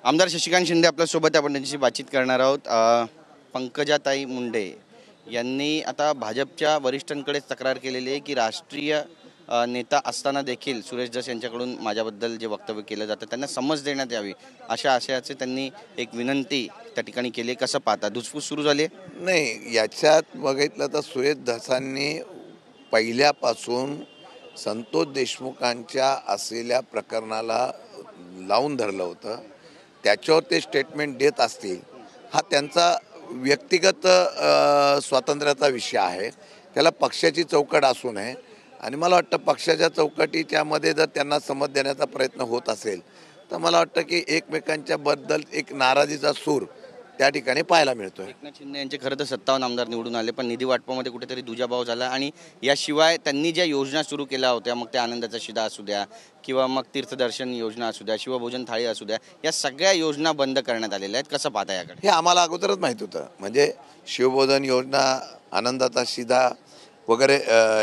आमदार शशिकांत शिंदे आपल्यासोबत आपण त्यांच्याशी बातचीत करणार आहोत। पंकजाताई मुंडे यांनी आता भाजपच्या वरिष्ठांकडे तक्रार केलेली आहे की राष्ट्रीय नेता असताना देखील सुरेश धस यांच्याकडून माझ्याबद्दल जे वक्तव्य केलं जातं त्यांना समज देण्यात यावी अशा आशयाचे त्यांनी एक विनंती त्या ठिकाणी केली। कसं पाहता, धुसफूस सुरू झाली आहे? नाही, याच्यात बघितलं तर सुरेश धसांनी पहिल्यापासून संतोष देशमुखांच्या असलेल्या प्रकरणाला लावून धरलं होतं। त्याच्यावर ते स्टेटमेंट देत असतील, हा त्यांचा व्यक्तिगत स्वातंत्र्याचा विषय आहे। त्याला पक्षाची चौकट असू नये आणि मला वाटतं पक्षाच्या चौकटीच्यामध्ये जर त्यांना समज देण्याचा प्रयत्न होत असेल तर मला वाटतं की एकमेकांच्या बद्दल एक नाराजीचा सूर त्या ठिकाणी पाहायला मिळतोय। एकनाथ शिंदे यांचे खरं तर 57 आमदार निवडून आले, पण निधी वाटपामध्ये कुठेतरी दुजाभाव झाला आणि याशिवाय त्यांनी ज्या योजना सुरू केल्या होत्या, मग त्या आनंदाचा शिदा असू द्या किंवा मग तीर्थदर्शन योजना असू द्या, शिवभोजन थाळी असू द्या, या सगळ्या योजना बंद करण्यात आलेल्या आहेत। कसं पाहता याकडे? हे आम्हाला अगोदरच माहीत होतं। म्हणजे शिवभोजन योजना, आनंदाचा शिदा वगैरे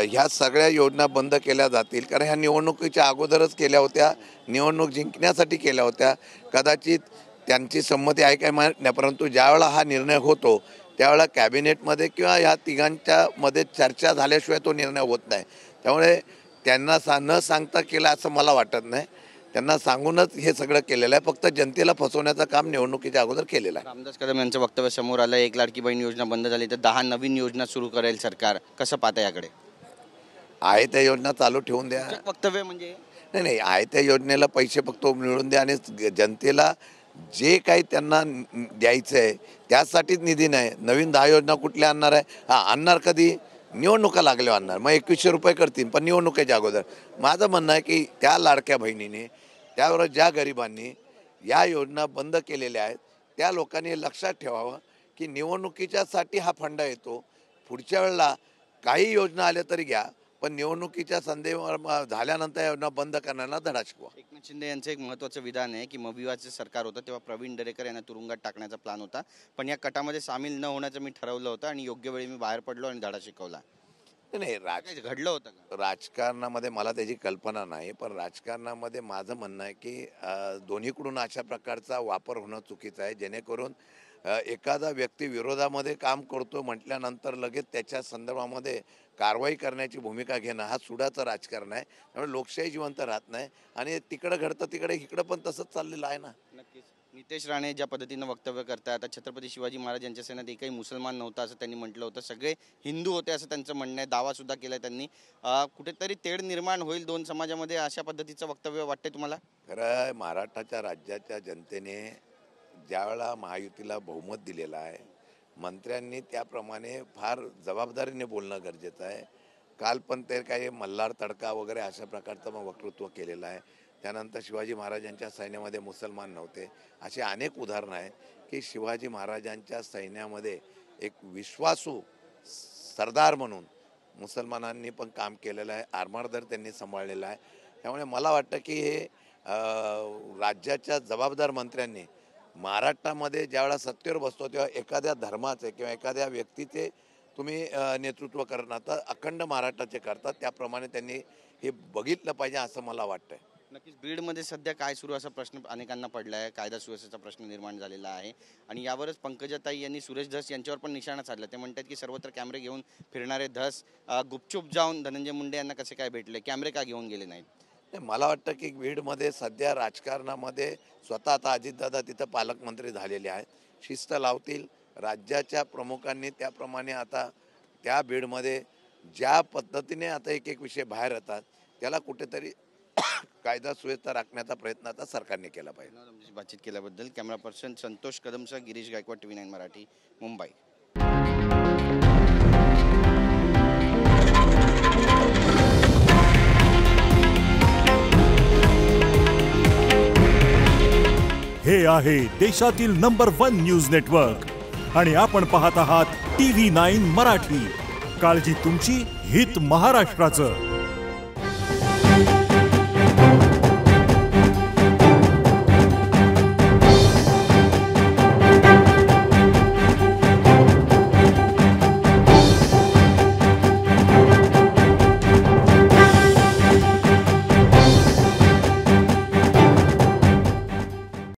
ह्या सगळ्या योजना बंद केल्या जातील, कारण ह्या निवडणुकीच्या अगोदरच केल्या होत्या, निवडणूक जिंकण्यासाठी केल्या होत्या। कदाचित त्यांची संमती आहे काय माहीत नाही, परंतु ज्यावेळेला हा निर्णय होतो त्यावेळेला कॅबिनेटमध्ये किंवा ह्या तिघांच्यामध्ये चर्चा झाल्याशिवाय तो निर्णय होत नाही। त्यामुळे त्यांना न सांगता केलं असं मला वाटत नाही, त्यांना सांगूनच हे सगळं केलेलं आहे। फक्त जनतेला फसवण्याचं काम निवडणुकीच्या अगोदर केलेलं आहे। रामदास कदम यांचं वक्तव्य समोर आलं, एक लाडकी बहीण योजना बंद झाली तर 10 नवीन योजना सुरू करेल सरकार। कसं पाहता याकडे? आहे त्या योजना चालू ठेवून द्या। वक्तव्य म्हणजे नाही, आहे त्या योजनेला पैसे फक्त मिळवून द्या आणि जनतेला जे काही त्यांना द्यायचं आहे त्यासाठीच निधी नाही। नवीन 10 योजना कुठल्या आणणार आहे? आणणार कधी? निवडणुका लागल्यावर आणणार। मग 2100 रुपये करतील, पण निवडणुकीच्या अगोदर। माझं म्हणणं आहे की त्या लाडक्या बहिणीने, त्याबरोबर ज्या गरिबांनी या योजना बंद केलेल्या आहेत त्या लोकांनी लक्षात ठेवावं की निवडणुकीच्यासाठी हा फंड येतो। पुढच्या वेळेला काही योजना आल्या तरी घ्या, पण निवडणुकीच्या संधीवर झाल्यानंतर योजना बंद करण्याला धडा शिकवा। एकनाथ शिंदे यांचं एक महत्त्वाचं विधान आहे की मविवाचं सरकार होतं तेव्हा प्रवीण दरेकर यांना तुरुंगात टाकण्याचा प्लॅन होता, पण या कटामध्ये सामील न होण्याचं मी ठरवलं होतं आणि योग्य वेळी मी बाहेर पडलो आणि धडा शिकवला। नाही, घडलं होतं का? राजकारणामध्ये मला त्याची कल्पना नाही, पण राजकारणामध्ये माझं म्हणणं आहे की दोन्हीकडून अशा प्रकारचा वापर होणं चुकीचं आहे, जेणेकरून एखादा व्यक्ती विरोधामध्ये काम करतो म्हटल्यानंतर लगेच त्याच्या संदर्भामध्ये कारवाई करण्याची भूमिका घेणं हा सुडाचं राजकारण आहे। त्यामुळे लोकशाही जिवंत राहत नाही आणि तिकडं घडतं तिकडे इकडं पण तसंच चाललेलं आहे ना। नक्कीच। नितेश राणे ज्या पद्धतीनं वक्तव्य करतात, आता छत्रपती शिवाजी महाराज यांच्या सेनेत एकही मुसलमान नव्हता असं त्यांनी म्हटलं होतं, सगळे हिंदू होते असं त्यांचं म्हणणं आहे, दावा सुद्धा केला त्यांनी। कुठेतरी तेढ निर्माण होईल दोन समाजामध्ये, अशा पद्धतीचं वक्तव्य वाटतंय तुम्हाला? खरं महाराष्ट्राच्या राज्याच्या जनतेने ज्यावेळेला महायुतीला बहुमत दिलेलं आहे, मंत्र्यांनी त्याप्रमाणे फार जबाबदारीने बोलणं गरजेचं आहे। काल पण ते काही मल्हार तडका वगैरे अशा प्रकारचं मग वक्तृत्व केलेलं आहे। त्यानंतर शिवाजी महाराजांच्या सैन्यामध्ये मुसलमान नव्हते, अशी अनेक उदाहरणं आहेत की शिवाजी महाराजांच्या सैन्यामध्ये एक विश्वासू सरदार म्हणून मुसलमानांनी पण काम केलेलं आहे, आर्मारदर त्यांनी सांभाळलेला आहे। त्यामुळे मला वाटतं की हे राज्याच्या जबाबदार मंत्र्यांनी महाराष्ट्रामध्ये ज्यावेळेला सत्तेवर बसतो तेव्हा एखाद्या धर्माचे किंवा एखाद्या व्यक्तीचे तुम्ही नेतृत्व करणार तर अखंड महाराष्ट्राचे करतात, त्याप्रमाणे त्यांनी हे बघितलं पाहिजे असं मला वाटतंय। नक्कीच। बीडमध्ये सध्या काय सुरू असा प्रश्न अनेकांना पडला आहे, कायदा सुव्यवस्थेचा प्रश्न निर्माण झालेला आहे आणि यावरच पंकजाताई यांनी सुरेश धस यांच्यावर पण निशाणा साधला। ते म्हणतात की सर्वत्र कॅमेरे घेऊन फिरणारे धस गुपचूप जाऊन धनंजय मुंडे यांना कसे काय भेटले, कॅमेरे का घेऊन गेले नाहीत? मला वाटतं की बीडमध्ये सध्या राजकारणामध्ये स्वतः आता अजितदादा तिथं पालकमंत्री झालेले आहेत, शिस्त लावतील राज्याच्या प्रमुखांनी, त्याप्रमाणे आता त्या बीडमध्ये ज्या पद्धतीने आता एक एक विषय बाहेर येतात त्याला कुठेतरी कायदा सुव्यवस्था राखण्याचा प्रयत्न आता सरकारने केला पाहिजे। बातचीत केल्याबद्दल कॅमेरा पर्सन संतोष कदमसह गिरीश गायकवाड, TV9 मराठी, मुंबई। हे आहे देशातील नंबर 1 न्यूज नेटवर्क आणि आपण पाहत आहात TV9 मराठी। काळजी तुमची, हित महाराष्ट्राचं।